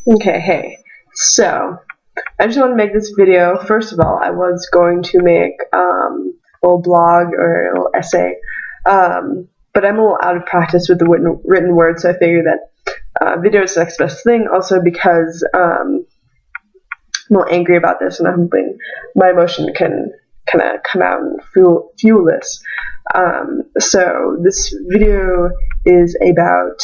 Okay, hey. So, I just want to make this video. First of all, I was going to make a little blog or a little essay, but I'm a little out of practice with the written word, so I figured that video is the next best thing. Also, because I'm a little angry about this, and I'm hoping my emotion can kind of come out and fuel this. So, this video is about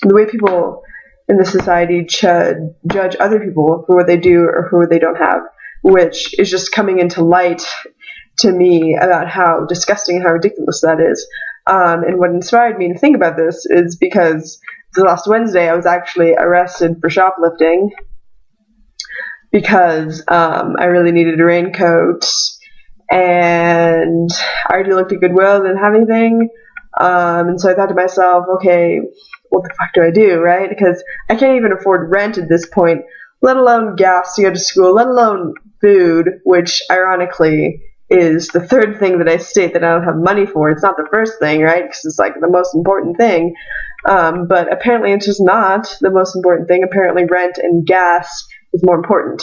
the way people in the society judge other people for what they do or for what they don't have, which is just coming into light to me about how disgusting and how ridiculous that is. And what inspired me to think about this is because last Wednesday I was actually arrested for shoplifting because I really needed a raincoat, and I already looked at Goodwill, didn't have anything, and so I thought to myself, okay, what the fuck do I do, right? Because I can't even afford rent at this point, let alone gas to go to school, let alone food, which ironically is the third thing that I state that I don't have money for. It's not the first thing, right? Because it's like the most important thing. But apparently it's just not the most important thing. Apparently rent and gas is more important.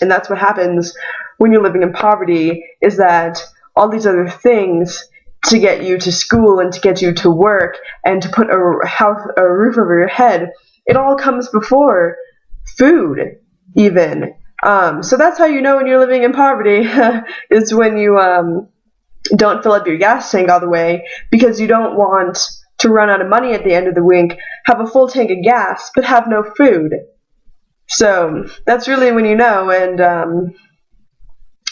And that's what happens when you're living in poverty, is that all these other things to get you to school and to get you to work and to put a roof over your head, it all comes before food even. So that's how you know when you're living in poverty is when you don't fill up your gas tank all the way because you don't want to run out of money at the end of the week, have a full tank of gas, but have no food. So that's really when you know. And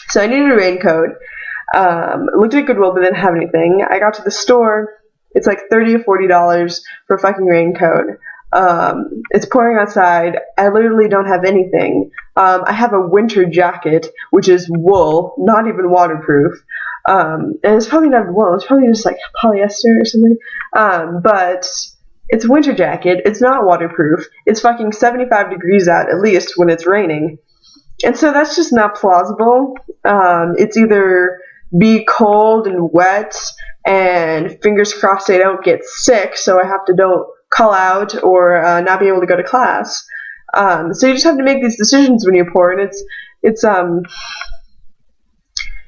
so I needed a raincoat. Looked at Goodwill but didn't have anything. I got to the store. It's like $30 or $40 for a fucking raincoat. It's pouring outside. I literally don't have anything. I have a winter jacket, which is wool, not even waterproof. And it's probably not wool. It's probably just like polyester or something. But it's a winter jacket. It's not waterproof. It's fucking 75 degrees out at least when it's raining. And so that's just not plausible. It's either be cold and wet and fingers crossed I don't get sick so I have to don't call out or not be able to go to class. So you just have to make these decisions when you're poor, and it's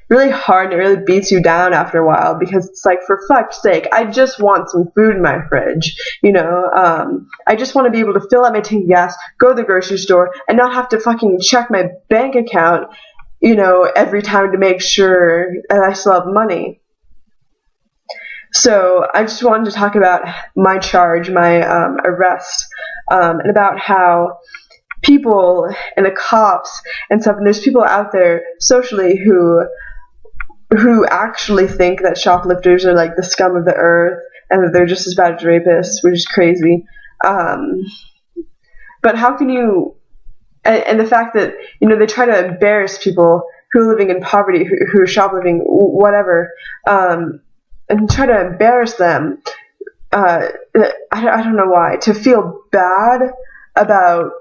really hard, and it really beats you down after a while because it's like, for fuck's sake, I just want some food in my fridge, I just want to be able to fill up my tank of gas, go to the grocery store, and not have to fucking check my bank account every time to make sure that I still have money. So I just wanted to talk about my charge, my arrest, and about how people and the cops and stuff, and there's people out there socially who actually think that shoplifters are like the scum of the earth and that they're just as bad as rapists, which is crazy. But how can you... And the fact that, they try to embarrass people who are living in poverty, who are shoplifting, whatever, and try to embarrass them. I don't know why. To feel bad about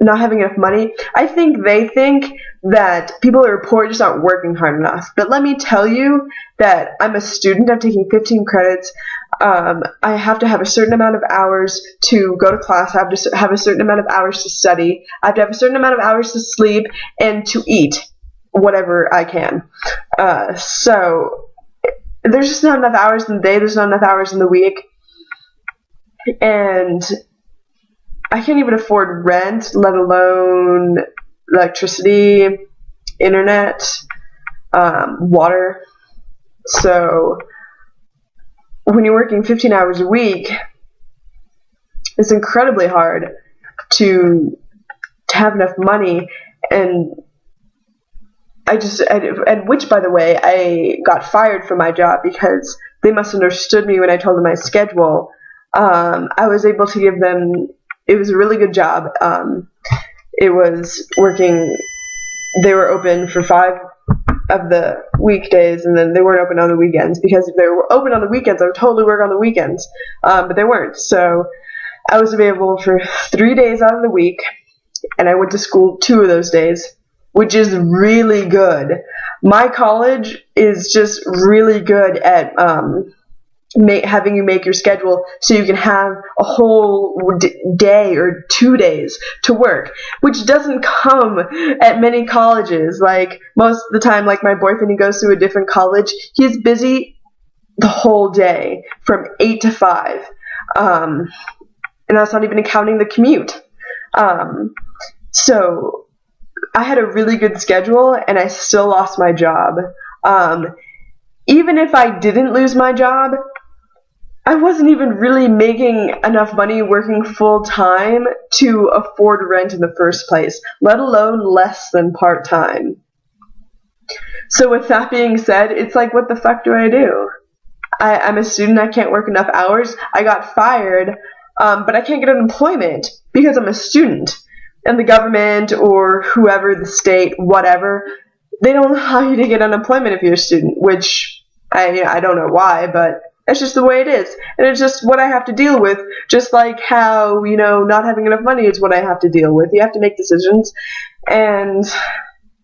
not having enough money. I think they think that people who are poor just aren't working hard enough. But let me tell you that I'm a student. I'm taking 15 credits. I have to have a certain amount of hours to go to class. I have to have a certain amount of hours to study. I have to have a certain amount of hours to sleep and to eat whatever I can. So there's just not enough hours in the day. There's not enough hours in the week. And I can't even afford rent, let alone electricity, internet, water. So when you're working 15 hours a week, it's incredibly hard to have enough money. And which, by the way, I got fired from my job because they must have understood me when I told them my schedule. I was able to give them, it was a really good job. It was working, they were open for 5 of the weekdays, and then they weren't open on the weekends, because if they were open on the weekends, I would totally work on the weekends, but they weren't. So I was available for 3 days out of the week, and I went to school 2 of those days, which is really good. My college is just really good at having you make your schedule so you can have a whole day or 2 days to work, which doesn't come at many colleges. Like, most of the time, like, my boyfriend, he goes to a different college, he's busy the whole day from 8 to 5, and that's not even counting the commute. So I had a really good schedule, and I still lost my job. Even if I didn't lose my job, I wasn't even really making enough money working full-time to afford rent in the first place, let alone less than part-time. So with that being said, it's like, what the fuck do I do? I'm a student, I can't work enough hours, I got fired, but I can't get unemployment because I'm a student. And the government or whoever, the state, whatever, they don't allow you to get unemployment if you're a student, which I don't know why, but that's just the way it is. And it's just what I have to deal with, just like how, not having enough money is what I have to deal with. You have to make decisions, and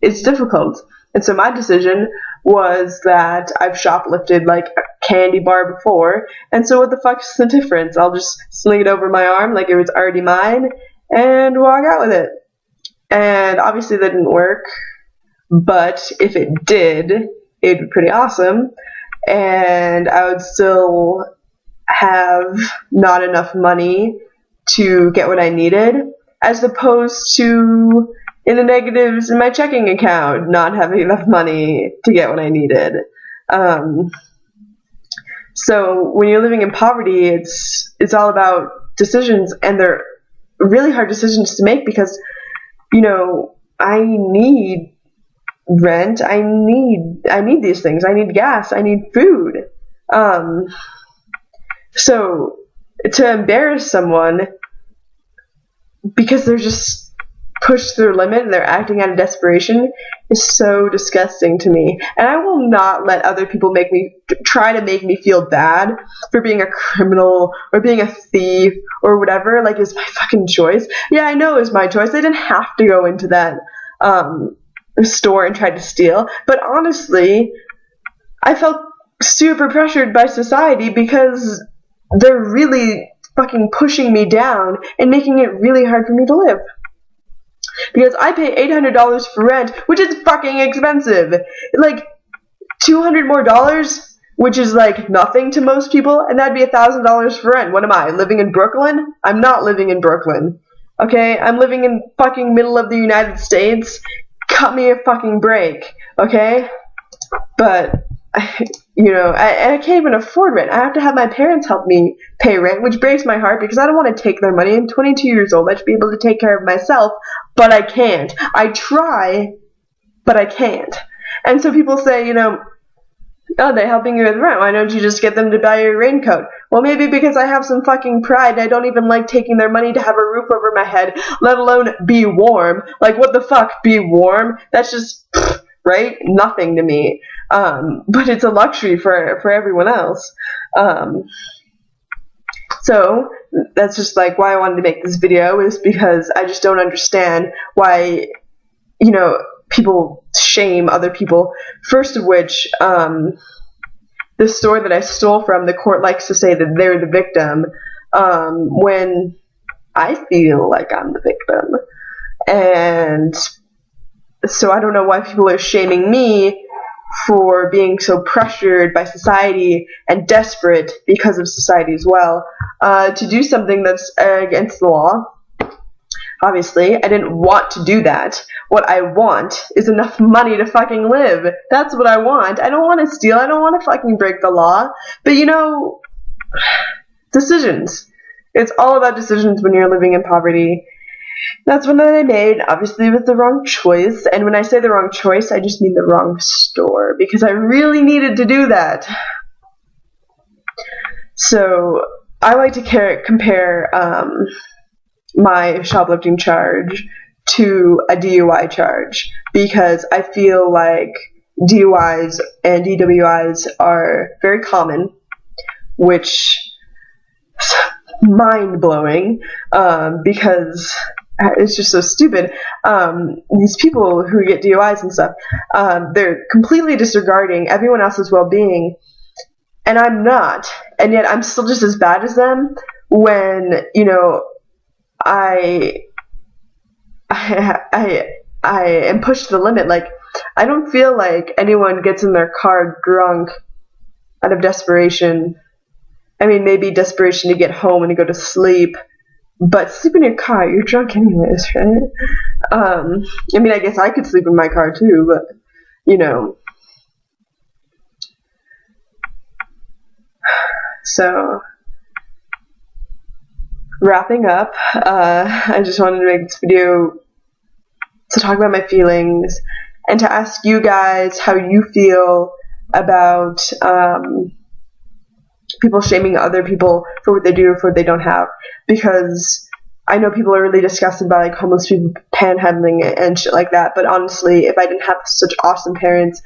it's difficult. And so my decision was that I've shoplifted like a candy bar before, and so what the fuck's the difference? I'll just sling it over my arm like it was already mine and walk out with it. And obviously that didn't work, but if it did, it'd be pretty awesome. And I would still have not enough money to get what I needed, as opposed to in the negatives in my checking account, not having enough money to get what I needed. So when you're living in poverty, it's all about decisions, and they're really hard decisions to make because, I need rent, I need these things, I need gas, I need food. So to embarrass someone because they're just pushed their limit and they're acting out of desperation is so disgusting to me. And I will not let other people try to make me feel bad for being a criminal or being a thief or whatever. Like, it's my fucking choice. Yeah, I know it's my choice. I didn't have to go into that store and try to steal, but honestly, I felt super pressured by society because they're really fucking pushing me down and making it really hard for me to live. Because I pay $800 for rent, which is fucking expensive. Like, $200 more, which is like nothing to most people, and that'd be $1,000 for rent. What am I, living in Brooklyn? I'm not living in Brooklyn. Okay, I'm living in fucking middle of the United States. Cut me a fucking break, okay? But, I can't even afford rent. I have to have my parents help me pay rent, which breaks my heart because I don't want to take their money. I'm 22 years old. I should be able to take care of myself, but I can't. I try, but I can't. And so people say, oh, they're helping you with rent. Why don't you just get them to buy your raincoat? Well, maybe because I have some fucking pride. I don't even like taking their money to have a roof over my head, let alone be warm. Like, what the fuck, be warm? That's just, right? Nothing to me. But it's a luxury for everyone else. So that's just like why I wanted to make this video, is because I just don't understand why, people shame other people. First of which, the store that I stole from, the court likes to say that they're the victim, when I feel like I'm the victim. And so I don't know why people are shaming me for being so pressured by society and desperate because of society as well, to do something that's against the law. Obviously, I didn't want to do that. What I want is enough money to fucking live. That's what I want. I don't want to steal. I don't want to fucking break the law. But decisions. It's all about decisions when you're living in poverty. That's one that I made. Obviously, it was the wrong choice. And when I say the wrong choice, I just mean the wrong store, because I really needed to do that. So I like to compare my shoplifting charge to a DUI charge, because I feel like DUIs and DWIs are very common, which is mind-blowing, because it's just so stupid. These people who get DUIs and stuff, they're completely disregarding everyone else's well-being, and I'm not, and yet I'm still just as bad as them when, I am pushed to the limit. Like, I don't feel like anyone gets in their car drunk out of desperation. I mean, maybe desperation to get home and to go to sleep, but sleep in your car, you're drunk anyways, right? I mean, I guess I could sleep in my car too, but, So, wrapping up, I just wanted to make this video to talk about my feelings and to ask you guys how you feel about people shaming other people for what they do or for what they don't have, because I know people are really disgusted by like homeless people panhandling and shit like that, but honestly, if I didn't have such awesome parents,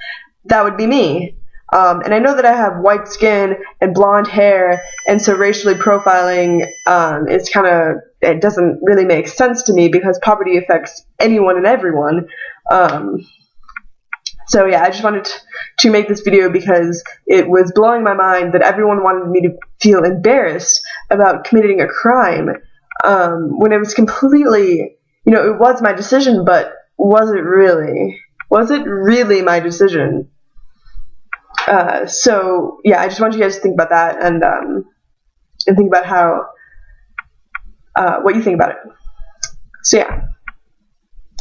that would be me. And I know that I have white skin and blonde hair, and so racially profiling it doesn't really make sense to me because poverty affects anyone and everyone. So yeah, I just wanted to make this video because it was blowing my mind that everyone wanted me to feel embarrassed about committing a crime, when it was completely, it was my decision, but was it really? Was it really my decision? So yeah, I just want you guys to think about that and think about how, what you think about it. So yeah.